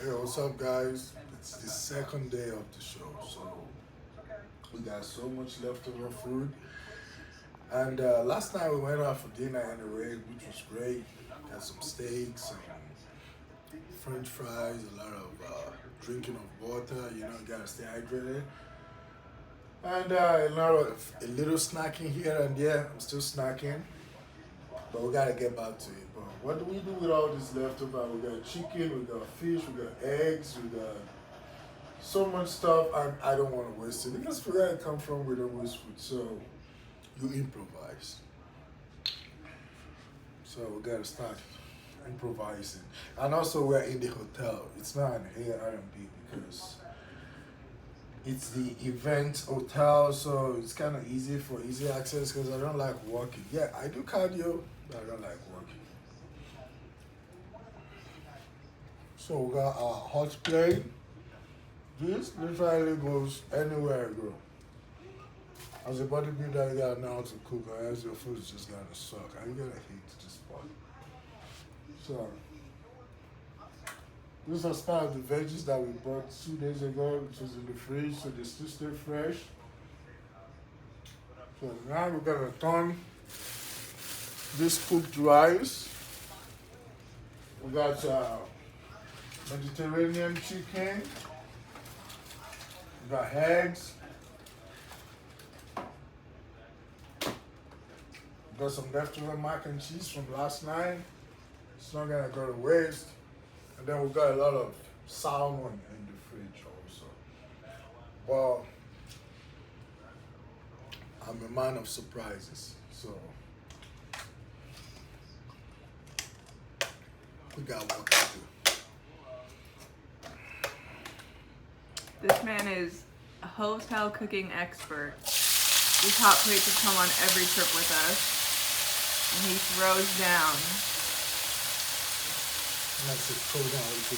Hey, what's up, guys? It's the second day of the show, so we got so much leftover food. And last night we went out for dinner anyway, which was great. Got some steaks, some French fries, a lot of drinking of water. You know, you gotta stay hydrated. And a little snacking here and there. I'm still snacking, but we gotta get back to it. But what do we do with all this leftover? We got chicken, we got fish, we got eggs, we got so much stuff, and I don't want to waste it because where I come from, we don't waste food. So you improvise. So we gotta start improvising. And also, we're in the hotel. It's not an Airbnb because it's the event hotel, so it's kind of easy for easy access. Because I don't like walking. Yeah, I do cardio, but I don't like walking. So we got our hot plate. This literally goes anywhere I go. As a bodybuilder, you gotta know how to cook, or else your food is just gonna suck. And you're gonna hate this spot. So, this is part of the veggies that we bought 2 days ago, which was in the fridge, so they still stay fresh. So now we're gonna turn this cooked rice. We got Mediterranean chicken. We got eggs. We got some leftover mac and cheese from last night. It's not gonna go to waste. And then we got a lot of salmon in the fridge also. Well, I'm a man of surprises, so we got work to do. This man is a hotel cooking expert. These hot plates have come on every trip with us. And he throws down. And that's it, throw down a little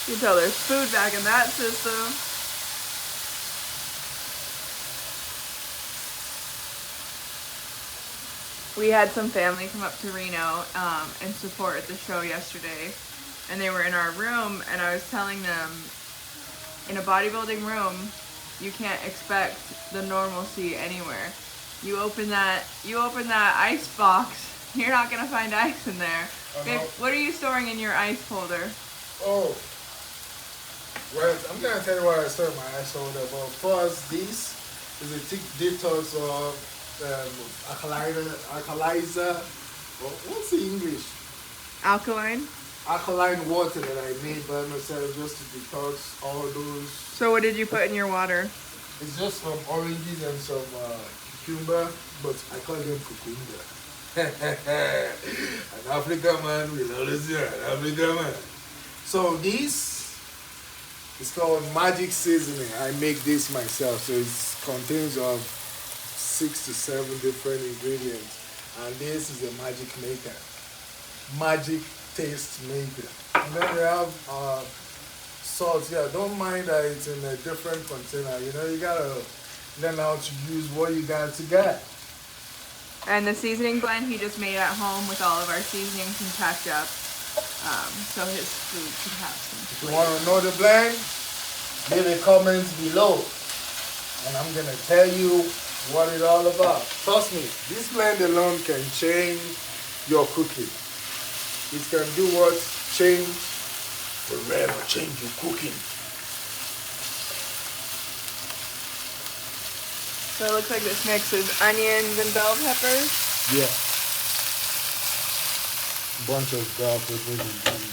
You can tell there's food back in that system. We had some family come up to Reno and support the show yesterday. And they were in our room, and I was telling them, in a bodybuilding room, you can't expect the normalcy anywhere. You open that ice box, you're not gonna find ice in there. Babe, what are you storing in your ice holder? Oh, well, I'm gonna tell you what I store in my ice holder. But first, this is a thick detox of alkalizer. What's the English? Alkaline. Alkaline water that I made by myself just to detox all those. So what did you put in your water? It's just some oranges and some cucumber, but I call them cucumber. An African man will always be an African man. So this is called magic seasoning. I make this myself, so it contains of 6 to 7 different ingredients, and this is a magic maker, magic taste maker. And then we have salt. Yeah, don't mind that it's in a different container. You know, you gotta learn how to use what you got to get. And the seasoning blend he just made at home with all of our seasonings and ketchup. So his food could have some If flavor. you want to know the blend, leave a comment below, and I'm gonna tell you what it's all about. Trust me, this blend alone can change your cooking. It can do what? Change forever, change your cooking. So it looks like this mix is onions and bell peppers. Yeah. Bunch of bell peppers and onions.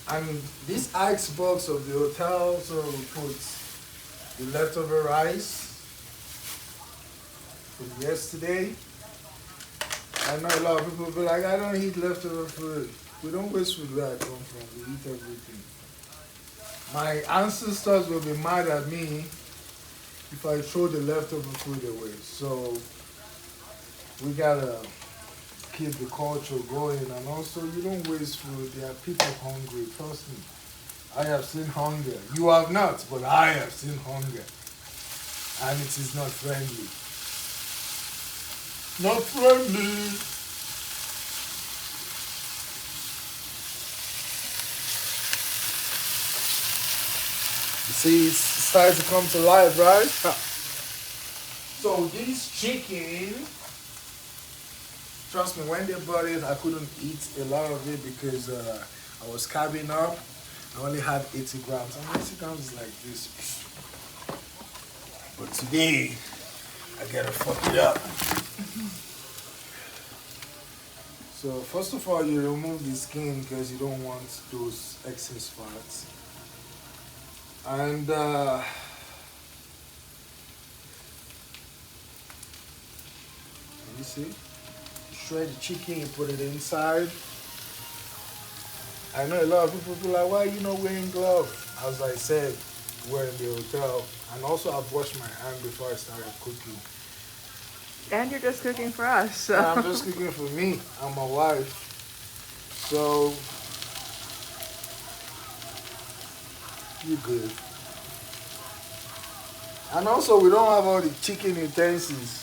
And this ice box of the hotel, so we put the leftover rice from yesterday. I know a lot of people be like, I don't eat leftover food. We don't waste food where I come from. We eat everything. My ancestors will be mad at me if I throw the leftover food away. So we gotta keep the culture going, and also you don't waste food. There are people hungry, trust me. I have seen hunger. You have not, but I have seen hunger. And it is not friendly. Not friendly. You see, it's starting to come to life, right? So this chicken, trust me, when they brought it, I couldn't eat a lot of it because I was carving up. I only had 80 grams. And 80 grams is like this. But today, I gotta fuck it up. So first of all, you remove the skin because you don't want those excess fats. And you see, you shred the chicken, you put it inside. I know a lot of people be like, why are you not wearing gloves? As I said, we're in the hotel. And also I've washed my hand before I started cooking. And you're just cooking for us, so. And I'm just cooking for me and my wife. So, you good. And also we don't have all the chicken utensils.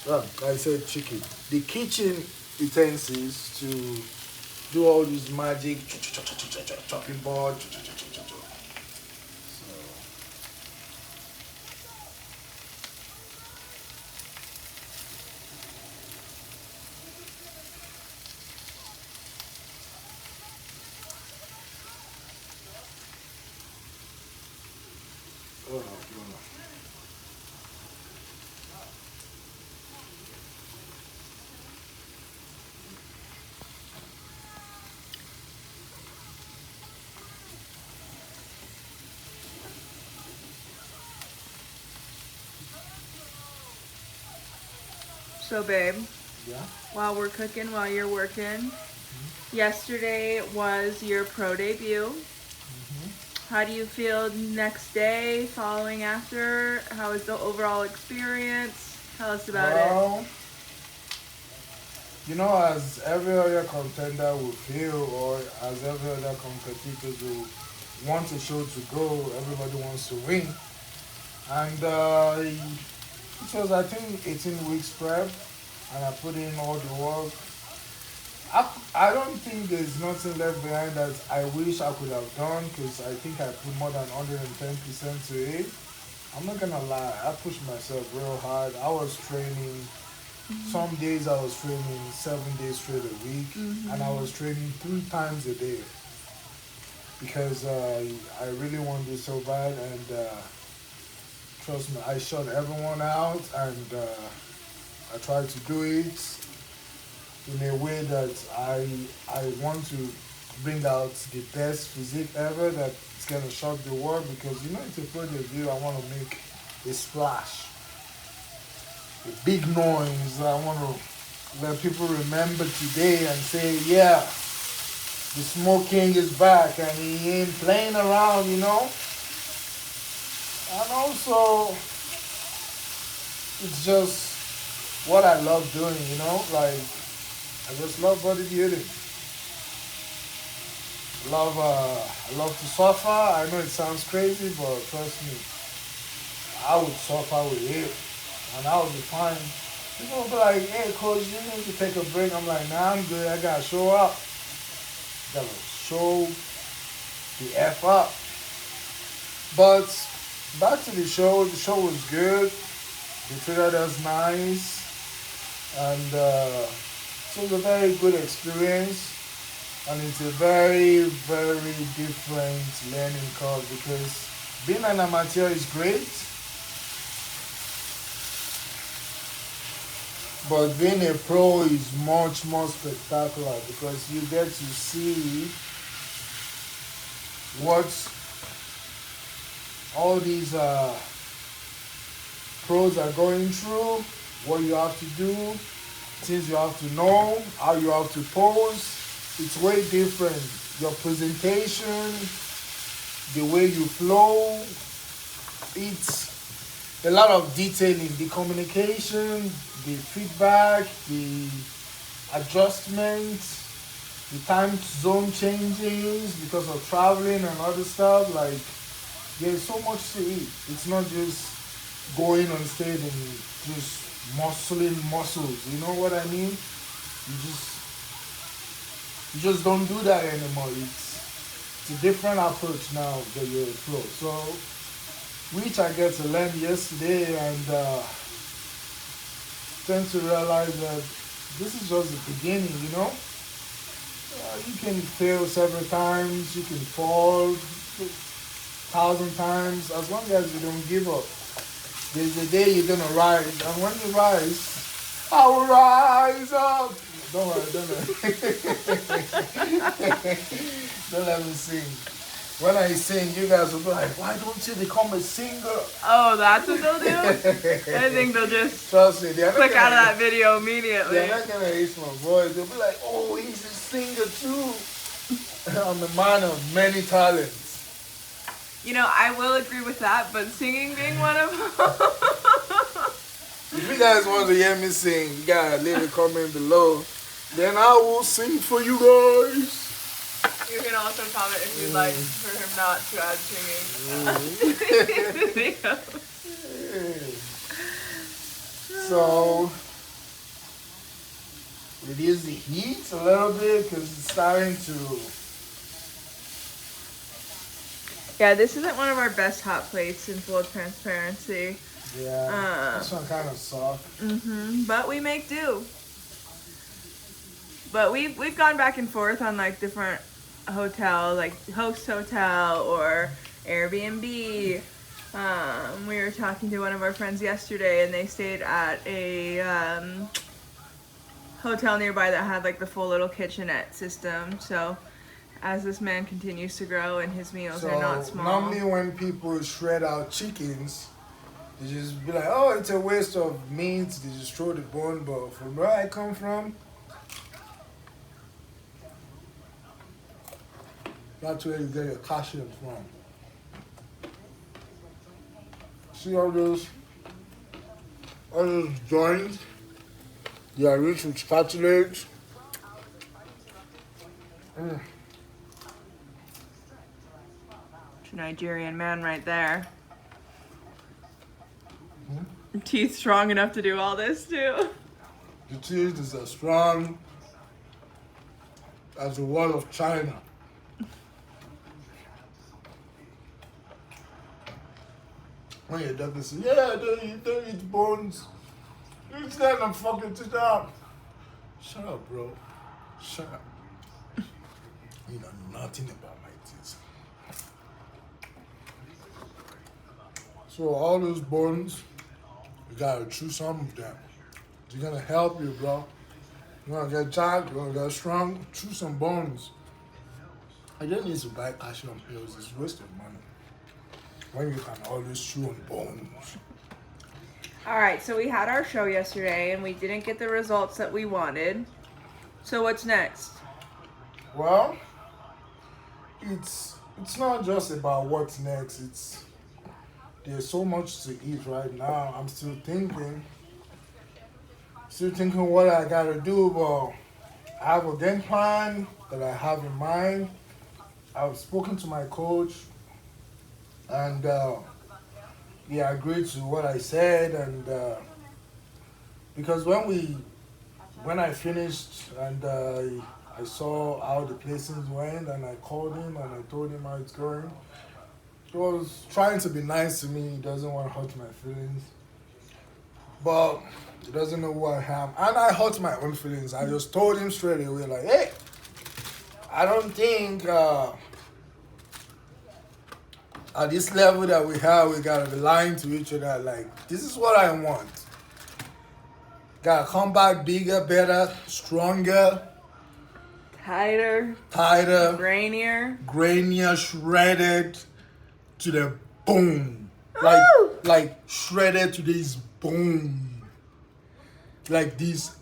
Well, I said chicken. The kitchen utensils to do all this magic chopping board. So, oh, no. So, babe, Yeah. while we're cooking, while you're working, yesterday was your pro debut. How do you feel next day, following after? How was the overall experience? Tell us about it. Well, you know, as every other contender will feel, or as every other competitors will want the show to go, everybody wants to win. And it was, I think, 18 weeks prep, and I put in all the work. I don't think there's nothing left behind that I wish I could have done because I think I put more than 110% to it. I'm not gonna lie, I pushed myself real hard. I was training. Some days I was training 7 days straight a week, and I was training 3 times a day because I really wanted it so bad. And trust me, I shut everyone out, and I tried to do it in a way that I want to bring out the best physique ever that's gonna shock the world because you know it's a pro debut. I want to make a splash, a big noise. I want to let people remember today and say, yeah, the Smoke King is back and he ain't playing around, you know. And also, it's just what I love doing, you know, like I just love bodybuilding. I love to suffer. I know it sounds crazy, but trust me, I would suffer with it, and I would be fine. People will be like, "Hey, coach, you need to take a break." I'm like, "Nah, I'm good. I gotta show up. Gotta show the f up." But back to the show. The show was good. They treated us nice, and it was a very good experience. And it's a very, very different learning curve because being an amateur is great, but being a pro is much more spectacular because you get to see what all these pros are going through, what you have to do, things you have to know, how you have to pose. It's way different. Your presentation, the way you flow, it's a lot of detailing, the communication, the feedback, the adjustment. the time zone changes because of traveling and other stuff. Like there's so much to eat. It's not just going on stage and just muscling muscles. You know what I mean? You just don't do that anymore. It's a different approach now that you're a pro. So which I get to learn yesterday and tend to realize that this is just the beginning, you know? You can fail several times, you can fall 1,000 times, as long as you don't give up. There's a day you're gonna rise, and when you rise, I will rise up. Don't worry, don't don't let me sing. When I sing, you guys will be like, why don't you become a singer? Oh, that's what they'll do? I think they'll just Trust me, they're click out of that video immediately. They're not gonna hate my voice. They'll be like, oh, he's a singer too. I'm a man of many talents. You know, I will agree with that, but singing being one of them. If you guys want to hear me sing, you gotta leave a comment below. Then I will sing for you guys. You can also comment if you'd like for him not to add singing. So, reduce the heat a little bit because it's starting to... Yeah, this isn't one of our best hot plates in full transparency. Yeah, this one kind of soft. But we make do. But we've gone back and forth on like different hotels, like Host Hotel or Airbnb. We were talking to one of our friends yesterday, and they stayed at a hotel nearby that had like the full little kitchenette system. So as this man continues to grow and his meals are not small. Normally when people shred out chickens, they just be like, oh, it's a waste of meat, they just throw the bone. But from where I come from, that's where you get your calcium from. See all those joints? They are rich with cartilage. Nigerian man right there. Teeth strong enough to do all this too. The teeth is as strong as the wall of China. When your doctor says, yeah, don't eat bones. You stand and fucking teeth out. Shut up, bro. Shut up. You know nothing about my teeth. So all those bones, you gotta chew some of them. It's gonna help you, bro. You wanna get jacked, you wanna get strong, chew some bones. I don't need to buy calcium pills, it's a waste of money. When you can always chew on bones. Alright, so we had our show yesterday and we didn't get the results that we wanted. So what's next? Well, it's not just about what's next, there's so much to eat right now. I'm still thinking what I gotta do, but I have a game plan that I have in mind. I've spoken to my coach, and he agreed to what I said. And because when I finished and I saw how the placings went, and I called him and I told him how it's going. He was trying to be nice to me. He doesn't want to hurt my feelings. But he doesn't know who I am. And I hurt my own feelings. I just told him straight away, like, hey, I don't think at this level that we have, we gotta be lying to each other. Like, this is what I want. Gotta come back bigger, better, stronger. Tighter. Grainier, shredded. To the bone, like shredded to this bone, like this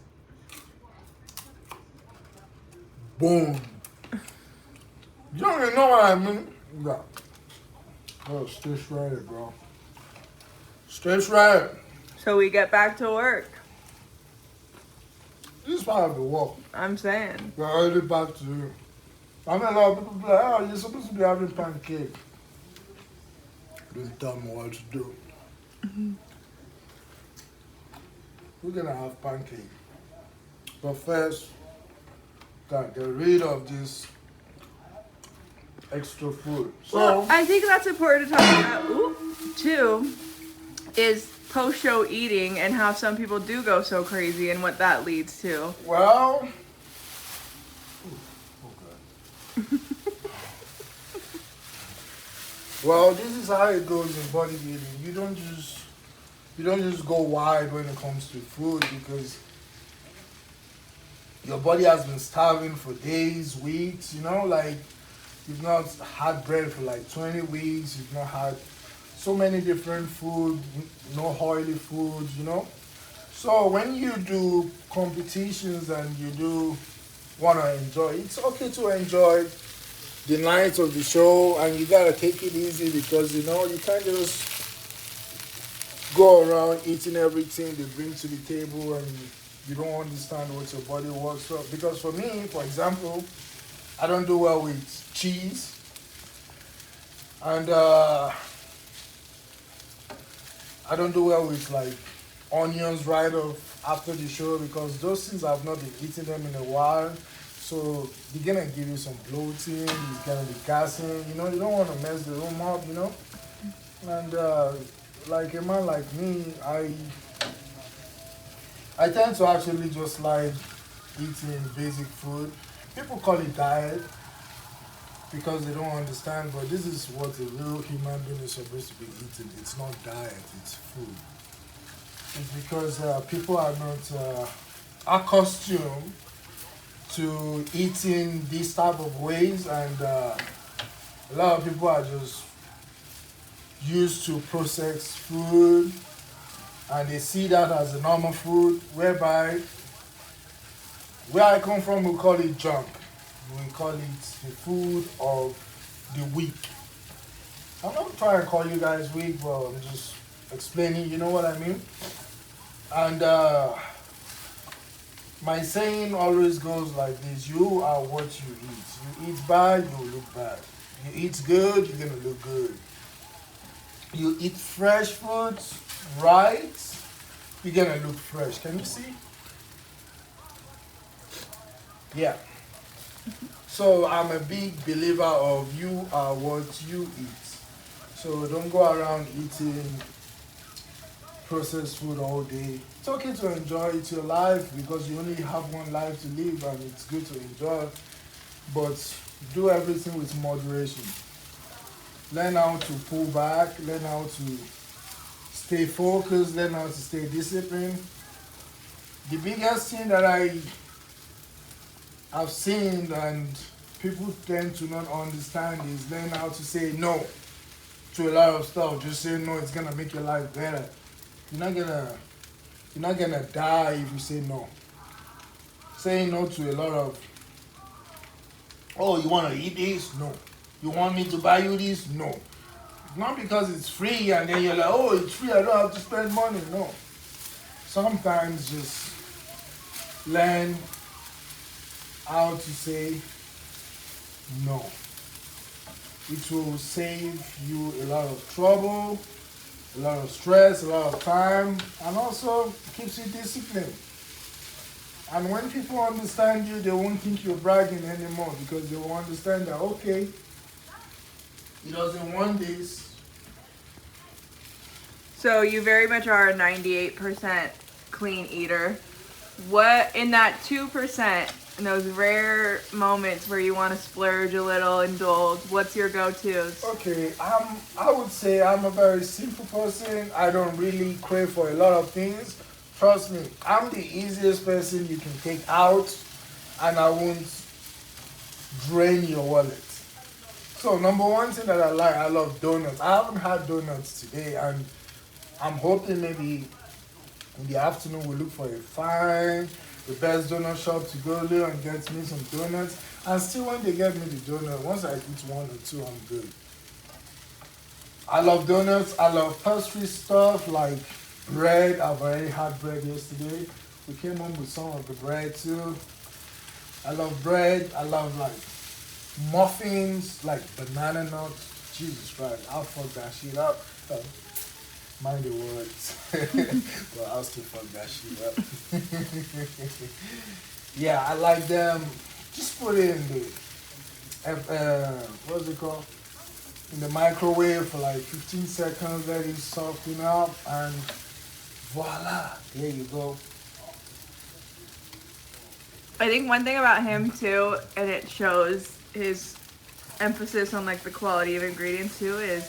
bone. You don't even know what I mean? Yeah. Oh, stay shredded, bro. Stay shredded. So we get back to work. This is part of the work. I'm saying. We're already back to you. I mean, a lot of people be like, oh, you're supposed to be having pancake. Don't tell me what to do. We're gonna have pancake. But first, gotta get rid of this extra food. So, Well, I think that's important to talk about. Ooh, too, is post-show eating and how some people do go so crazy and what that leads to. well, well, this is how it goes in bodybuilding. You don't just go wide when it comes to food because your body has been starving for days, weeks, like you've not had bread for like 20 weeks, you've not had so many different food, no oily food. So when you do competitions and you do want to enjoy, it's okay to enjoy the night of the show and you gotta take it easy because you can't just go around eating everything they bring to the table and you don't understand what your body wants. So, because for me, for example, I don't do well with cheese. And I don't do well with like onions right off after the show because those things I've not been eating them in a while. So they're gonna give you some bloating, it's gonna be gassing, you don't wanna mess the room up. And like a man like me, I tend to actually just like eating basic food. People call it diet because they don't understand, but this is what a real human being is supposed to be eating. It's not diet, it's food. It's because people are not accustomed to eating these type of ways, and a lot of people are just used to processed food, and they see that as a normal food, whereby where I come from, we call it junk. We call it the food of the weak. I'm not trying to call you guys weak, but I'm just explaining, you know what I mean? And my saying always goes like this: you are what you eat. You eat bad, you look bad. You eat good, you're gonna look good. You eat fresh foods, right? You're gonna look fresh. Can you see? Yeah. So I'm a big believer of you are what you eat. So don't go around eating processed food all day. It's okay to enjoy, it's your life because you only have one life to live and it's good to enjoy. But do everything with moderation. Learn how to pull back, learn how to stay focused, learn how to stay disciplined. The biggest thing that I've seen and people tend to not understand is learn how to say no to a lot of stuff. Just say no, it's gonna make your life better. You're not gonna die if you say no. Saying no to a lot of, oh, you wanna eat this? No. You want me to buy you this? No. Not because it's free and then you're like, oh, it's free, I don't have to spend money. No. Sometimes just learn how to say no. It will save you a lot of trouble, a lot of stress, a lot of time, and also keeps you disciplined. And when people understand you, they won't think you're bragging anymore because they will understand that, okay, he doesn't want this. So you very much are a 98% clean eater. What, in that 2%, in those rare moments where you want to splurge a little, indulge, what's your go-tos? Okay, I would say I'm a very simple person. I don't really crave for a lot of things. Trust me, I'm the easiest person you can take out and I won't drain your wallet. So number one thing that I love donuts. I haven't had donuts today and I'm hoping maybe in the afternoon we'll look for the best donut shop to go there and get me some donuts. And still when they get me the donut, once I eat one or two, I'm good. I love donuts. I love pastry stuff like bread. I've already had bread yesterday. We came home with some of the bread too. I love bread. I love like muffins, like banana nuts. Jesus Christ, I'll fuck that shit up. Mind the words. But I'll still fuck that shit up. Yeah, I like them. Just put it in the, what's it called? In the microwave for like 15 seconds, let it soften up, and voila, there you go. I think one thing about him too, and it shows his emphasis on like the quality of ingredients too, is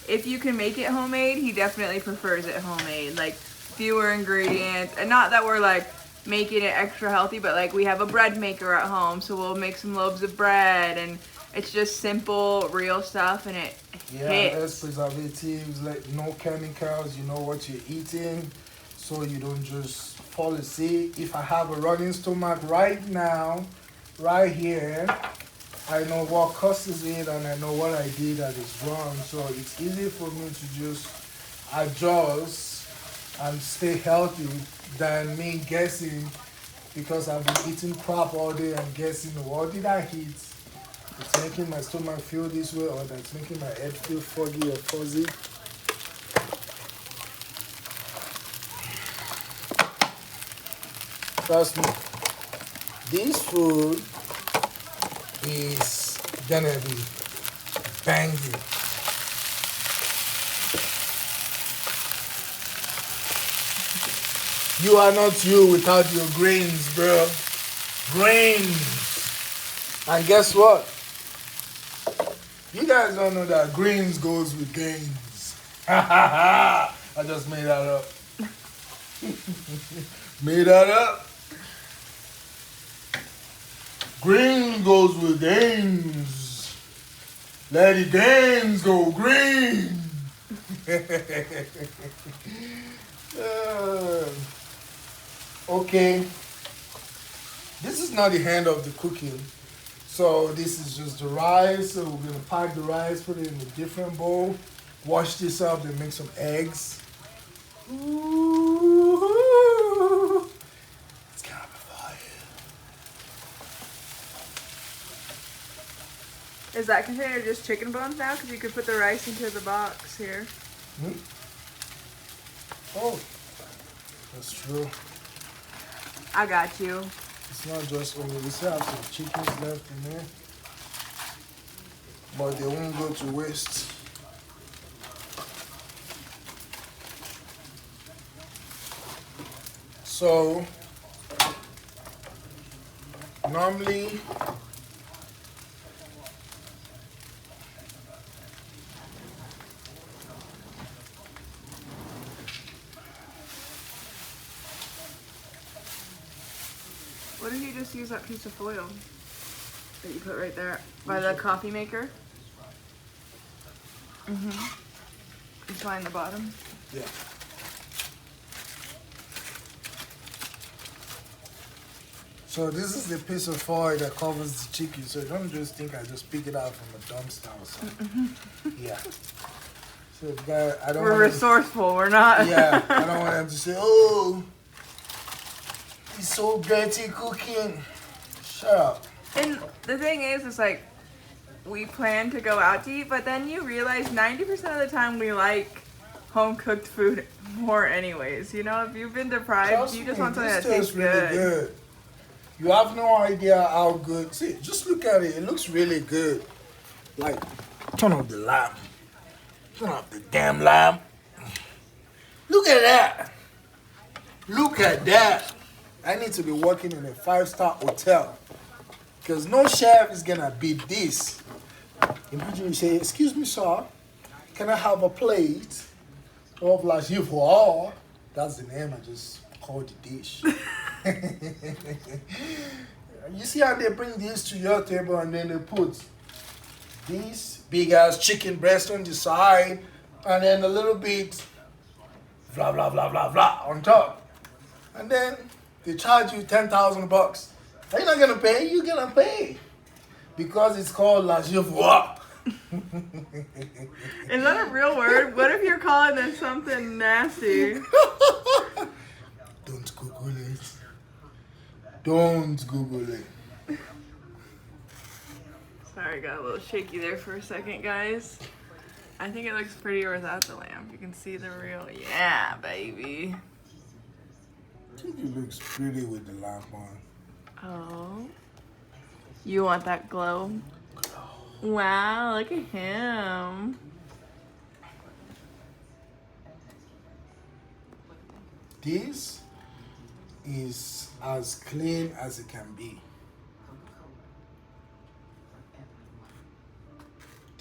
if you can make it homemade, he definitely prefers it homemade. Like fewer ingredients, and not that we're like making it extra healthy, but like we have a bread maker at home, so we'll make some loaves of bread, and it's just simple, real stuff, and it hits. Less preservatives, like no chemicals. You know what you're eating, so you don't just fall sick. If I have a running stomach right now, right here, I know what causes it, and I know what I did that is wrong. So it's easy for me to just adjust and stay healthy than me guessing, because I've been eating crap all day and guessing what did I eat. It's making my stomach feel this way, or that's making my head feel foggy or fuzzy. Trust me, this food is gonna be banging. You are not you without your grains, bro. Grains. And guess what? You guys don't know that greens goes with gains. I just made that up. Made that up. Green goes with gains. Let the gains go green. Okay. This is not the end of the cooking. So this is just the rice. So we're gonna pack the rice, put it in a different bowl, wash this up, then make some eggs. Ooh, it's gonna be fire. Is that container just chicken bones now? Because you could put the rice into the box here. Oh, that's true. I got you. It's not just only, we still have some chickens left in there, but they won't go to waste. So, normally, What did you just use that piece of foil that you put right there by the coffee maker? You find the bottom? yeah. So this is the piece of foil that covers the chicken. So don't just think I just pick it out from a dumpster or something. Yeah. So guy, I don't. We're resourceful. We're not. Yeah, I don't want them to say, "Oh, he's so dirty cooking." Shut up. And the thing is like, we plan to go out to eat, but then you realize 90% of the time we like home cooked food more anyways. You know, if you've been deprived, Trust you just me, want something that this tastes really good. You have no idea how good. See, just look at it. It looks really good. Like, turn off the lamp. Turn off the damn lamp. Look at that. Look at that. I need to be working in a 5-star hotel, because no chef is gonna beat this. Imagine you say, "Excuse me, sir, can I have a plate of la Givroire?" That's the name I just called the dish. You see how they bring this to your table, and then they put this big ass chicken breast on the side, and then a little bit blah blah blah blah blah on top, and then they charge you $10,000. Are you not gonna pay? You're gonna pay, because it's called la Givroire. Is that a real word? What if you're calling this something nasty? Don't Google it. Don't Google it. Sorry, got a little shaky there for a second, guys. I think it looks prettier without the lamp. You can see the real, yeah, baby. I think it looks pretty with the lamp on. Oh. You want that glow? Wow, look at him. This is as clean as it can be.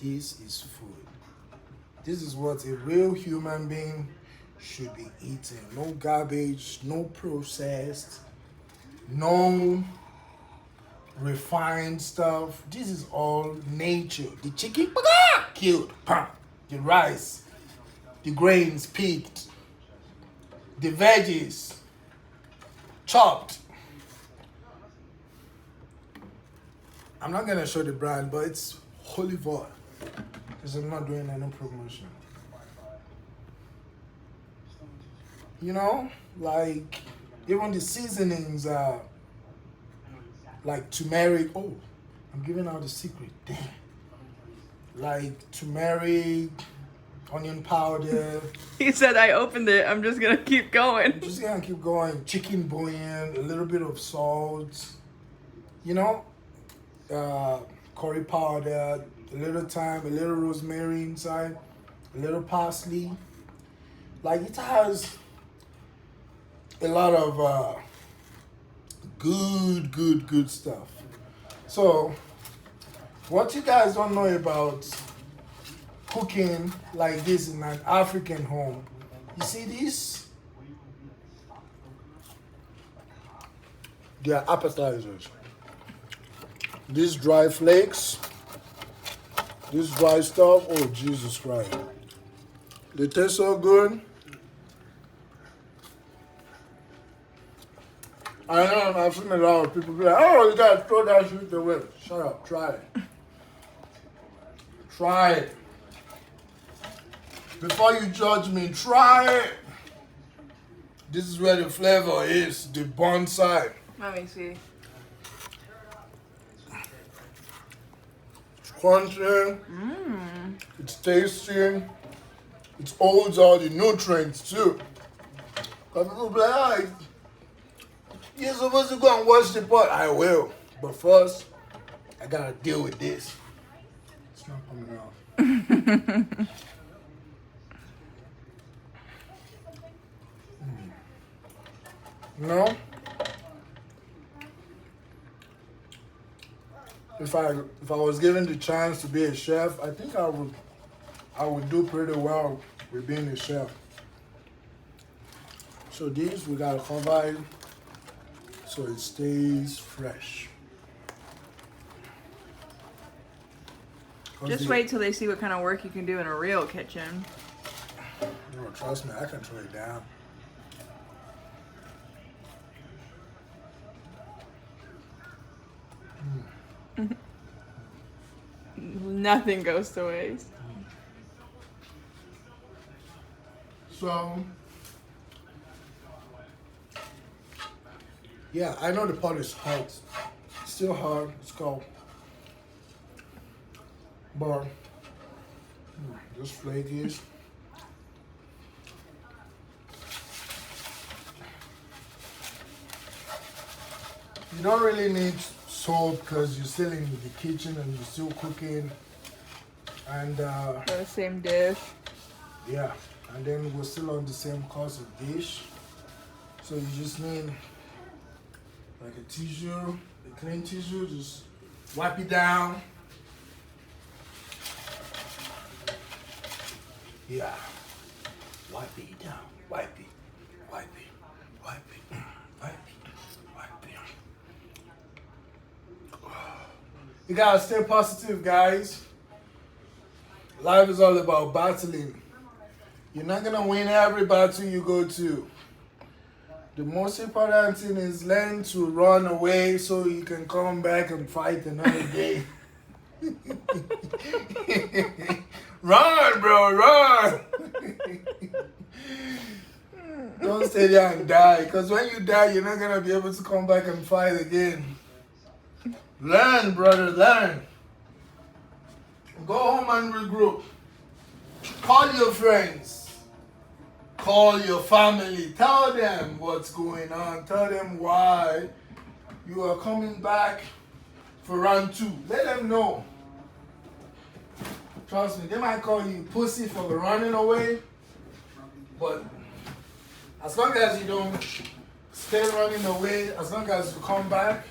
This is food. This is what a real human being should be eating. No garbage, no processed, no refined stuff. This is all nature. The chicken killed, the rice, the grains picked, the veggies chopped. I'm not gonna show the brand, but it's olive oil because I'm not doing any promotion. You know, like even the seasonings are like turmeric. Oh, I'm giving out the secret. Damn. Like turmeric, onion powder. He said I opened it. I'm just gonna keep going. Just gonna keep going. Chicken bouillon, a little bit of salt. You know, curry powder, a little thyme, a little rosemary inside, a little parsley. Like it has a lot of good stuff. So, what you guys don't know about cooking like this in an African home, you see this? They are appetizers. These dry flakes, this dry stuff, oh Jesus Christ. They taste so good. I know, I've seen a lot of people be like, oh, you gotta throw that shit away. Shut up, try it. Try it. Before you judge me, try it. This is where the flavor is, the bun side. Let me see. It's crunchy, it's tasty, it holds all the nutrients too. Because people be like, oh, you're supposed to go and wash the pot. I will. But first, I gotta deal with this. It's not coming out. No? If I was given the chance to be a chef, I think I would do pretty well with being a chef. So these we gotta cover it so it stays fresh. Just wait till they see what kind of work you can do in a real kitchen. No, trust me, I can throw it down. Nothing goes to waste. So, yeah, I know the pot is hot. It's still hot. It's cold. But this flaky. You don't really need salt because you're still in the kitchen and you're still cooking. And The same dish. yeah, and then we're still on the same course of dish. So you just need like a tissue, a clean tissue, just wipe it down. Yeah. Wipe it down. Wipe it. Wipe it. Wipe it. Wipe it. Wipe it. You gotta stay positive, guys. Life is all about battling. You're not gonna win every battle you go to. The most important thing is learn to run away so you can come back and fight another day. Run, bro, run! Don't stay there and die. Because when you die, you're not going to be able to come back and fight again. Learn, brother, learn. Go home and regroup. Call your friends. Call your family. Tell them what's going on. Tell them why you are coming back for round 2. Let them know. Trust me, they might call you pussy for running away. But as long as you don't stay running away, as long as you come back.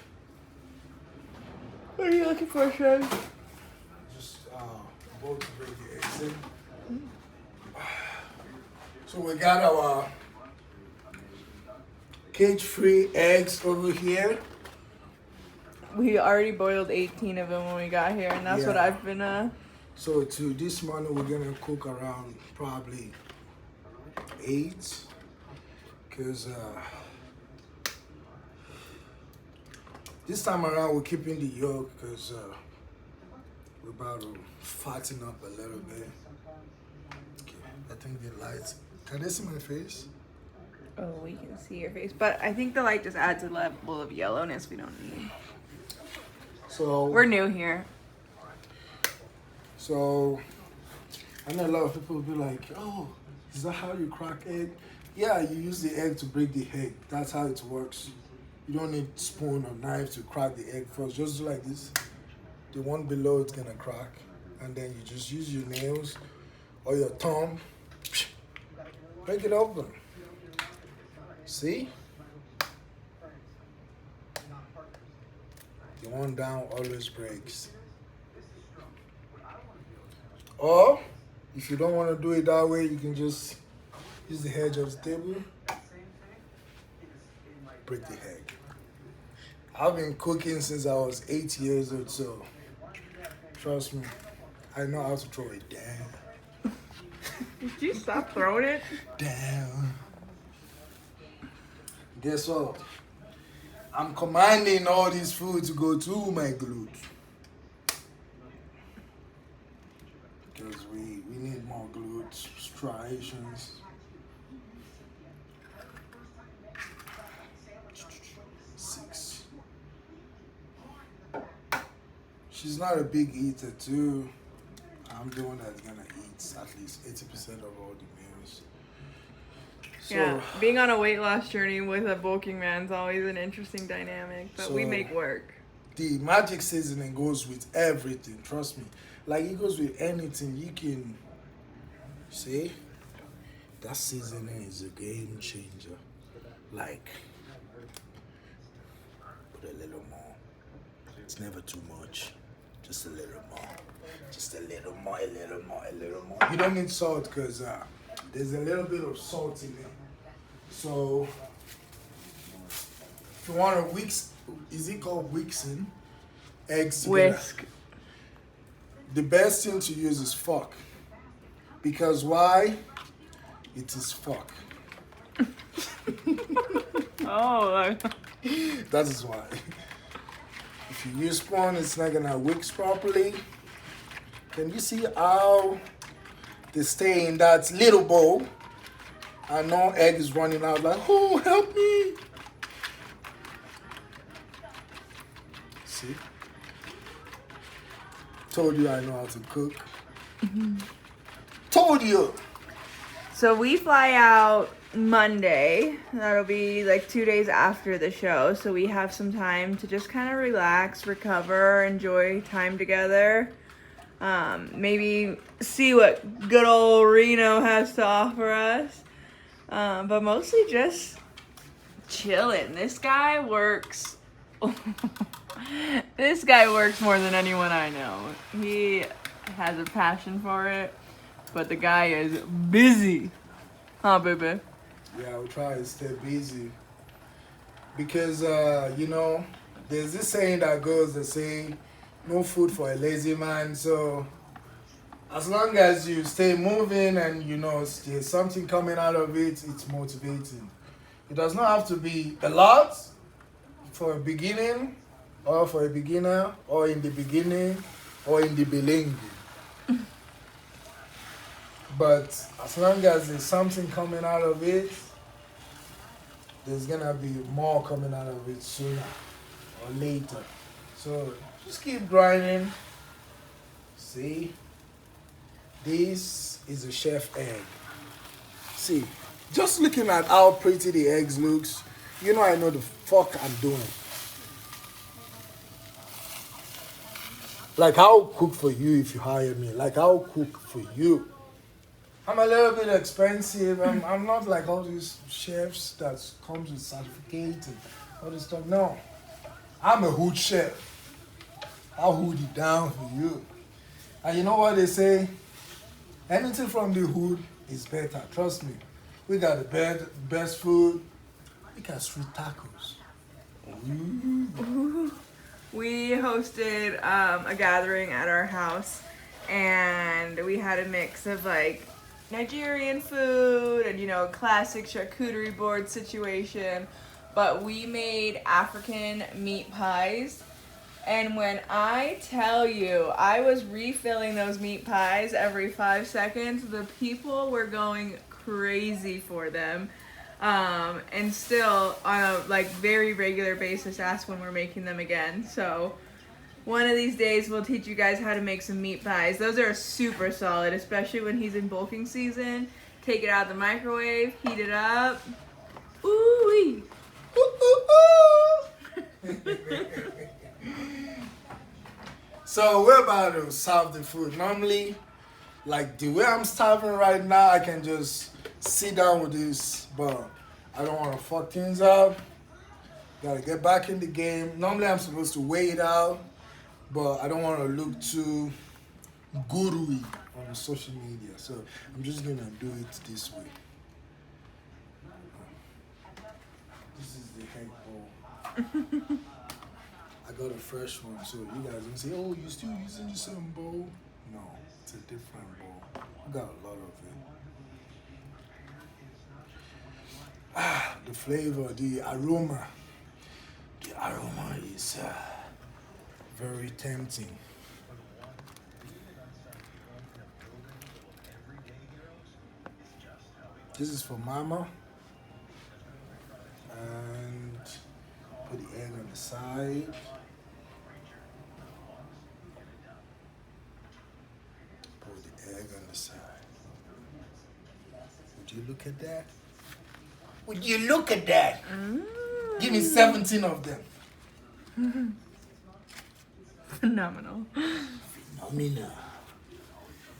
What are you looking for, Sean? Just both to break the eggs in. So we got our cage-free eggs over here. We already boiled 18 of them when we got here, and that's what I've been So to this morning we're gonna cook around probably 8, because this time around we're keeping the yolk because we're about to fatten up a little bit. Okay, I think the lights. Can they see my face? Oh, we can see your face, but I think the light just adds a level of yellowness we don't need. So we're new here. So I know a lot of people will be like, "Oh, is that how you crack egg?" Yeah, you use the egg to break the egg. That's how it works. You don't need spoon or knife to crack the egg first. Just do like this. The one below it's gonna crack, and then you just use your nails or your thumb, break it open. See? The one down always breaks. Or if you don't want to do it that way, you can just use the edge of the table, break the egg. I've been cooking since I was 8 years old, so trust me, I know how to throw it down. Did you stop throwing it? Down. Guess what? I'm commanding all this food to go to my glute. Because we need more glute striations. 6. She's not a big eater too. I'm the one that's gonna eat at least 80% of all the meals. So, yeah, being on a weight loss journey with a bulking man is always an interesting dynamic, but we make work. The magic seasoning goes with everything, trust me. Like it goes with anything. You can see that seasoning is a game changer. Like, put a little more. It's never too much. Just a little more. Just a little more, a little more, a little more. You don't need salt because there's a little bit of salt in it. So if you want to whisk, is it called whixing? Eggs together. Whisk. The best thing to use is fork. Because why? It is fork. Oh. That is why. If you use spoon, it's not gonna whisk properly. Can you see how they stay in that little bowl? And no egg is running out like, oh, help me. See? Told you I know how to cook. Mm-hmm. Told you. So we fly out Monday. That'll be like 2 days after the show. So we have some time to just kind of relax, recover, enjoy time together. Maybe see what good old Reno has to offer us. But mostly just chilling. This guy works. This guy works more than anyone I know. He has a passion for it, but the guy is busy. Huh, baby? Yeah, we try to stay busy. Because, you know, there's this saying that goes that say, no food for a lazy man. So as long as you stay moving and, you know, there's something coming out of it, it's motivating. It does not have to be a lot for a beginning, or for a beginner, or in the beginning, or in the beginning. But as long as there's something coming out of it, there's gonna be more coming out of it sooner or later. So just keep grinding. See, this is a chef egg. See, just looking at how pretty the eggs looks, you know I know the fuck I'm doing. Like I'll cook for you if you hire me. Like I'll cook for you. I'm a little bit expensive. I'm not like all these chefs that comes with certificate and all this stuff. No, I'm a hood chef. I'll hood it down for you. And you know what they say? Anything from the hood is better. Trust me. We got the best food. We got street tacos. Ooh. We hosted a gathering at our house, and we had a mix of like Nigerian food and, you know, classic charcuterie board situation, but we made African meat pies. And when I tell you, I was refilling those meat pies every 5 seconds. The people were going crazy for them. And still on a like very regular basis ask when we're making them again. So one of these days we'll teach you guys how to make some meat pies. Those are super solid, especially when he's in bulking season. Take it out of the microwave, heat it up. Ooh-wee. So we're about to serve the food. Normally, like the way I'm starving right now, I can just sit down with this, but I don't want to fuck things up. Gotta get back in the game. Normally I'm supposed to weigh it out, but I don't want to look too guru-y on social media. So I'm just gonna do it this way. This is the egg bowl. I got a fresh one, so you guys don't say, oh, you still using the same bowl? No, it's a different bowl. I got a lot of it. The flavor, the aroma is very tempting. This is for mama. And put the egg on the side. Put the egg on the side. Would you look at that? Would you look at that? Give me 17 of them. Phenomenal.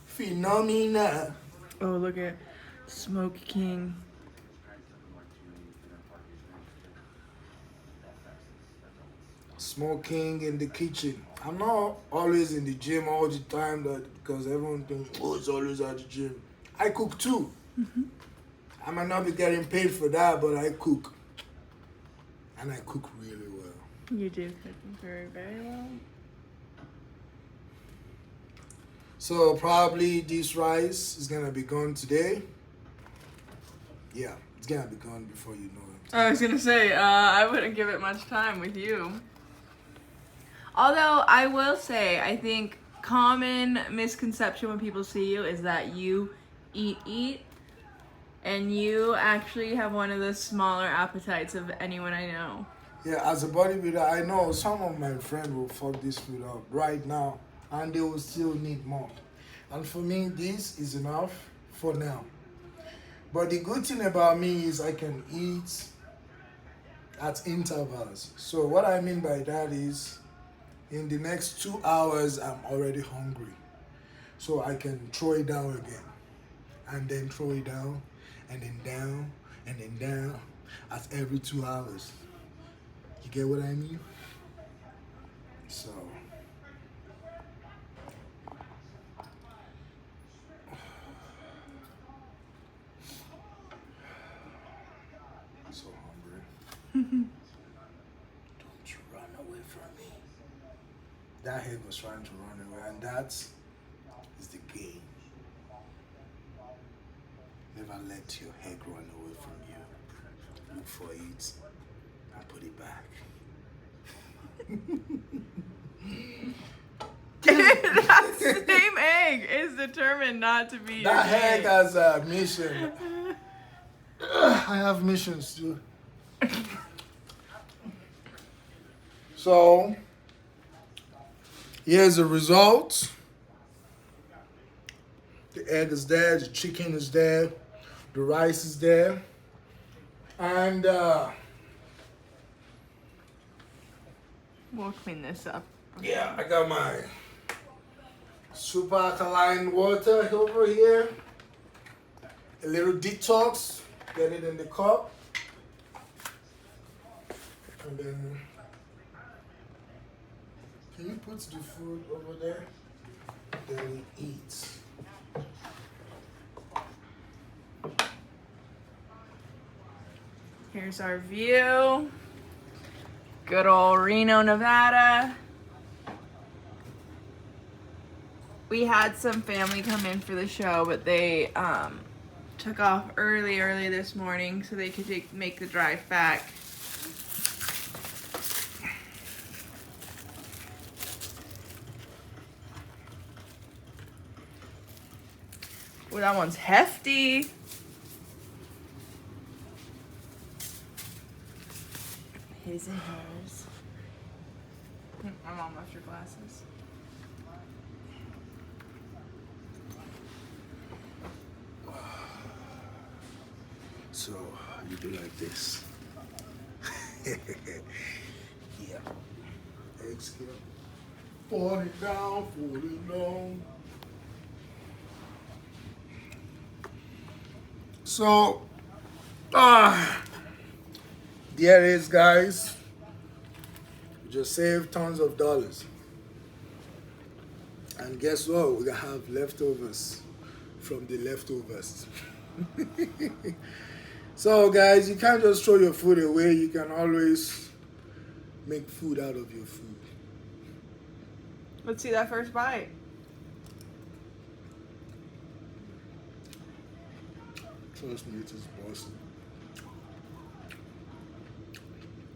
Phenomena. Oh, look at Smoke King. Smoking in the kitchen. I'm not always in the gym all the time because everyone thinks, oh, it's always at the gym. I cook too. I might not be getting paid for that, but I cook. And I cook really well. You do cook very, very well. So probably this rice is gonna be gone today. Yeah, it's gonna be gone before you know it. I was gonna say, I wouldn't give it much time with you. Although I will say, I think common misconception when people see you is that you eat, and you actually have one of the smaller appetites of anyone I know. Yeah, as a bodybuilder, I know some of my friends will fuck this food up right now, and they will still need more. And for me, this is enough for now. But the good thing about me is I can eat at intervals. So what I mean by that is, in the next 2 hours, I'm already hungry. So I can throw it down again, and then throw it down, and then down, and then down, at every 2 hours. You get what I mean? So. So hungry. Don't you run away from me. That head was trying to run away, and that is the game. Never let your head run away from you. Look for it and put it back. That same egg is determined not to be That your egg game. has a mission. I have missions too. So, here's the results. The egg is there, the chicken is there, the rice is there. And we'll clean this up. yeah, I got my super alkaline water over here. A little detox, get it in the cup. And then, can you put the food over there? Then we eat. Here's our view. Good old Reno, Nevada. We had some family come in for the show, but they took off early this morning so they could make the drive back. Oh, that one's hefty. His and hers. My mom left her glasses. So you do like this. Yeah. Exhale. 40 down, 40 down. So, there it is, guys. We just saved tons of dollars. And guess what? We're gonna have leftovers from the leftovers. So, guys, you can't just throw your food away. You can always make food out of your food. Let's see that first bite. Trust me, it is awesome.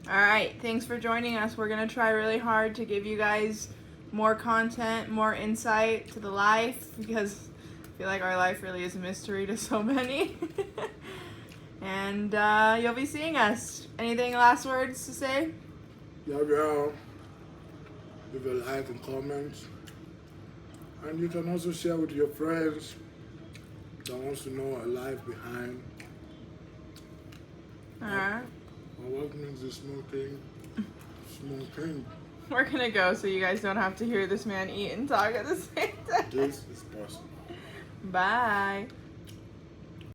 All right, thanks for joining us. We're gonna try really hard to give you guys more content, more insight to the life, because I feel like our life really is a mystery to so many. And you'll be seeing us. Anything last words to say? Yeah. Leave a like and comment. And you can also share with your friends that wants to know our life behind. Alright. What makes this small thing? Small thing. We're gonna go so you guys don't have to hear this man eat and talk at the same time. This is possible. Bye.